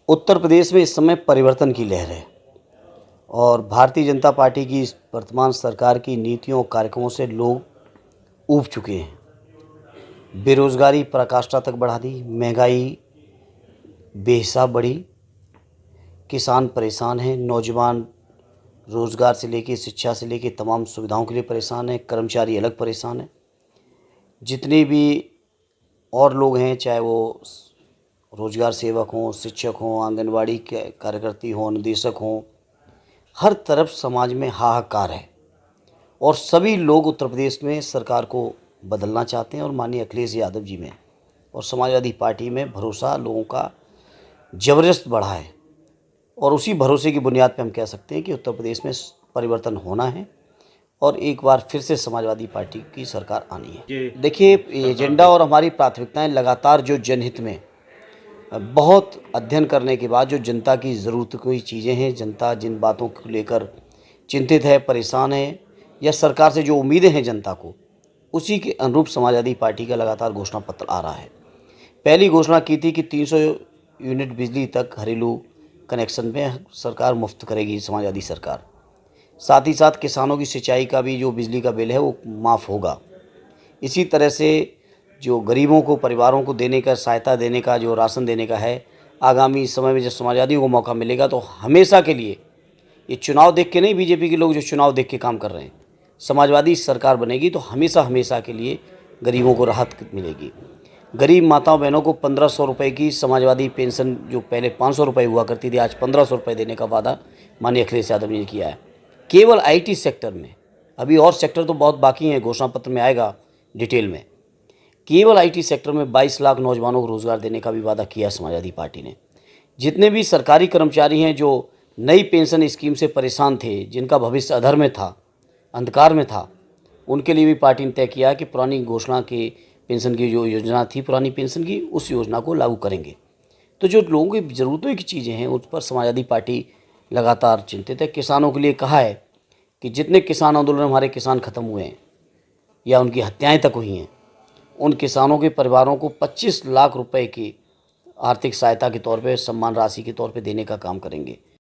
उत्तर प्रदेश में इस समय परिवर्तन की लहर है और भारतीय जनता पार्टी की इस वर्तमान सरकार की नीतियों और कार्यक्रमों से लोग ऊब चुके हैं। बेरोजगारी पराकाष्ठा तक बढ़ा दी, महंगाई बेहिसाब बढ़ी, किसान परेशान हैं, नौजवान रोजगार से लेके शिक्षा से लेके तमाम सुविधाओं के लिए परेशान हैं, कर्मचारी अलग परेशान हैं। जितने भी और लोग हैं, चाहे वो रोजगार सेवक हों, शिक्षक हों, आंगनवाड़ी के कार्यकर्ती हों, निदेशक हों, हर तरफ समाज में हाहाकार है और सभी लोग उत्तर प्रदेश में सरकार को बदलना चाहते हैं और माननीय अखिलेश यादव जी में और समाजवादी पार्टी में भरोसा लोगों का ज़बरदस्त बढ़ा है और उसी भरोसे की बुनियाद पर हम कह सकते हैं कि उत्तर प्रदेश में परिवर्तन होना है और एक बार फिर से समाजवादी पार्टी की सरकार आनी है। देखिए, एजेंडा और हमारी प्राथमिकताएं लगातार जो जनहित में बहुत अध्ययन करने के बाद जो जनता की ज़रूरत की चीज़ें हैं, जनता जिन बातों को लेकर चिंतित है, परेशान है या सरकार से जो उम्मीदें हैं जनता को, उसी के अनुरूप समाजवादी पार्टी का लगातार घोषणा पत्र आ रहा है। पहली घोषणा की थी कि 300 यूनिट बिजली तक घरेलू कनेक्शन में सरकार मुफ्त करेगी समाजवादी सरकार। साथ ही साथ किसानों की सिंचाई का भी जो बिजली का बिल है वो माफ़ होगा। इसी तरह से जो गरीबों को, परिवारों को देने का, सहायता देने का, जो राशन देने का है, आगामी समय में जब समाजवादियों को मौका मिलेगा तो हमेशा के लिए, ये चुनाव देख के नहीं, बीजेपी के लोग जो चुनाव देख के काम कर रहे हैं, समाजवादी सरकार बनेगी तो हमेशा हमेशा के लिए गरीबों को राहत मिलेगी। गरीब माताओं बहनों को 1500 रुपये की समाजवादी पेंशन, जो पहले 500 रुपये हुआ करती थी, आज 1500 रुपये देने का वादा माननीय अखिलेश यादव जी ने किया है। केवल आईटी सेक्टर में, अभी और सेक्टर तो बहुत बाकी हैं, घोषणा पत्र में आएगा डिटेल में। केवल आईटी सेक्टर में 22 लाख नौजवानों को रोज़गार देने का भी वादा किया समाजवादी पार्टी ने। जितने भी सरकारी कर्मचारी हैं जो नई पेंशन स्कीम से परेशान थे, जिनका भविष्य अधर में था, अंधकार में था, उनके लिए भी पार्टी ने तय किया कि पुरानी घोषणा की पेंशन की जो योजना थी, पुरानी पेंशन की, उस योजना को लागू करेंगे। तो जो लोगों की ज़रूरतों की चीज़ें हैं, उस पर समाजवादी पार्टी लगातार चिंतित है। किसानों के लिए कहा है कि जितने किसान आंदोलन हमारे किसान ख़त्म हुए हैं या उनकी हत्याएं तक हुई हैं, उन किसानों के परिवारों को 25 लाख रुपए की आर्थिक सहायता के तौर पे, सम्मान राशि के तौर पे देने का काम करेंगे।